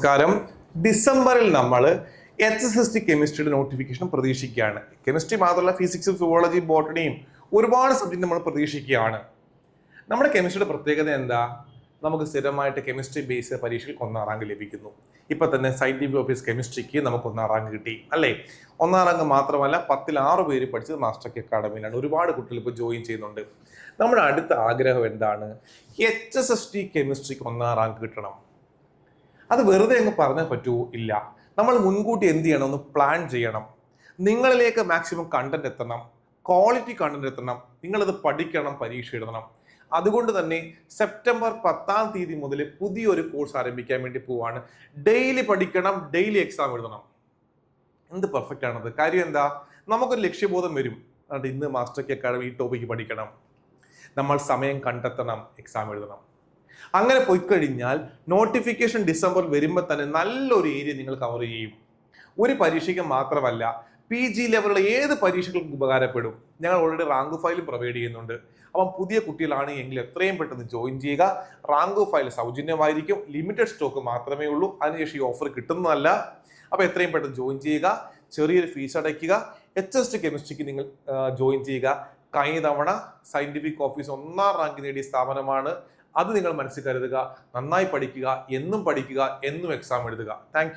നമസ്കാരം. ഡിസംബറിൽ നമ്മൾ HSST കെമിസ്ട്രിയുടെ നോട്ടിഫിക്കേഷൻ പ്രതീക്ഷിക്കുകയാണ്. കെമിസ്ട്രി മാത്രമല്ല, ഫിസിക്സും സുവോളജി ബോട്ടണിയും ഒരുപാട് സബ്ജക്ട് നമ്മൾ പ്രതീക്ഷിക്കുകയാണ്. നമ്മുടെ കെമിസ്ട്രിയുടെ പ്രത്യേകത എന്താ? നമുക്ക് സ്ഥിരമായിട്ട് കെമിസ്ട്രി ബേസ് പരീക്ഷയിൽ 1ാം റാങ്ക് ലഭിക്കുന്നു. ഇപ്പൊ തന്നെ സയന്റിഫിക് ഓഫീസ് കെമിസ്ട്രിക്ക് നമുക്ക് 1ാം റാങ്ക് കിട്ടി അല്ലേ? 1ാം റാങ്ക് മാത്രമല്ല, 10ൽ 6 പേര് പഠിച്ചത് മാസ്റ്റർ അക്കാഡമിയിലാണ്. ഒരുപാട് കുട്ടികൾ ഇപ്പോൾ ജോയിൻ ചെയ്യുന്നുണ്ട്. നമ്മുടെ അടുത്ത ആഗ്രഹം എന്താണ്? HSST കെമിസ്ട്രിക്ക് 1ാം റാങ്ക് കിട്ടണം. അത് വെറുതെ അങ്ങ് പറഞ്ഞാൽ പറ്റുമോ? ഇല്ല. നമ്മൾ മുൻകൂട്ടി എന്ത് ചെയ്യണം? ഒന്ന് പ്ലാൻ ചെയ്യണം. നിങ്ങളിലേക്ക് മാക്സിമം കണ്ടന്റ് എത്തണം, ക്വാളിറ്റി കണ്ടന്റ് എത്തണം. നിങ്ങളത് പഠിക്കണം, പരീക്ഷ എഴുതണം. അതുകൊണ്ട് തന്നെ സെപ്റ്റംബർ 10ാം തീയതി മുതൽ പുതിയൊരു കോഴ്സ് ആരംഭിക്കാൻ വേണ്ടി പോവാണ്. ഡെയിലി പഠിക്കണം, ഡെയിലി എക്സാം എഴുതണം. എന്ത് പെർഫെക്റ്റ് ആണത്? കാര്യം എന്താ? നമുക്കൊരു ലക്ഷ്യബോധം വരും. അതുകൊണ്ട് ഇന്ന് മാസ്റ്റർ അക്കാഡമി ഈ ടോപ്പിക്ക് പഠിക്കണം, നമ്മൾ സമയം കണ്ടെത്തണം, എക്സാം എഴുതണം. അങ്ങനെ പോയി കഴിഞ്ഞാൽ നോട്ടിഫിക്കേഷൻ ഡിസംബർ വരുമ്പോൾ തന്നെ നല്ലൊരു ഏരിയ നിങ്ങൾ കവർ ചെയ്യും. ഒരു പരീക്ഷയ്ക്ക് മാത്രമല്ല, PG ലെവലുള്ള ഏത് പരീക്ഷകൾക്കും ഉപകാരപ്പെടും. ഞങ്ങൾ ഓൾറെഡി റാങ്ക് ഫയലും പ്രൊവൈഡ് ചെയ്യുന്നുണ്ട്. അപ്പം പുതിയ കുട്ടികളാണ് എങ്കിൽ എത്രയും പെട്ടെന്ന് ജോയിൻ ചെയ്യുക. റാങ്ക് ഫയൽ സൗജന്യമായിരിക്കും, ലിമിറ്റഡ് സ്റ്റോക്ക് മാത്രമേ ഉള്ളൂ. അതിനുശേഷം ഈ ഓഫർ കിട്ടുന്നതല്ല. അപ്പോൾ എത്രയും പെട്ടെന്ന് ജോയിൻ ചെയ്യുക, ചെറിയൊരു ഫീസ് അടയ്ക്കുക. HST കെമിസ്ട്രിക്ക് നിങ്ങൾ ജോയിൻ ചെയ്യുക. കഴിഞ്ഞ തവണ സയന്റിഫിക് ഓഫീസ് 1ാം റാങ്ക് നേടിയ സ്ഥാപനമാണ്. അത് നിങ്ങൾ മനസ്സിൽ കരുതുക. നന്നായി പഠിക്കുക, എന്നും പഠിക്കുക, എന്നും എക്സാം എഴുതുക. താങ്ക്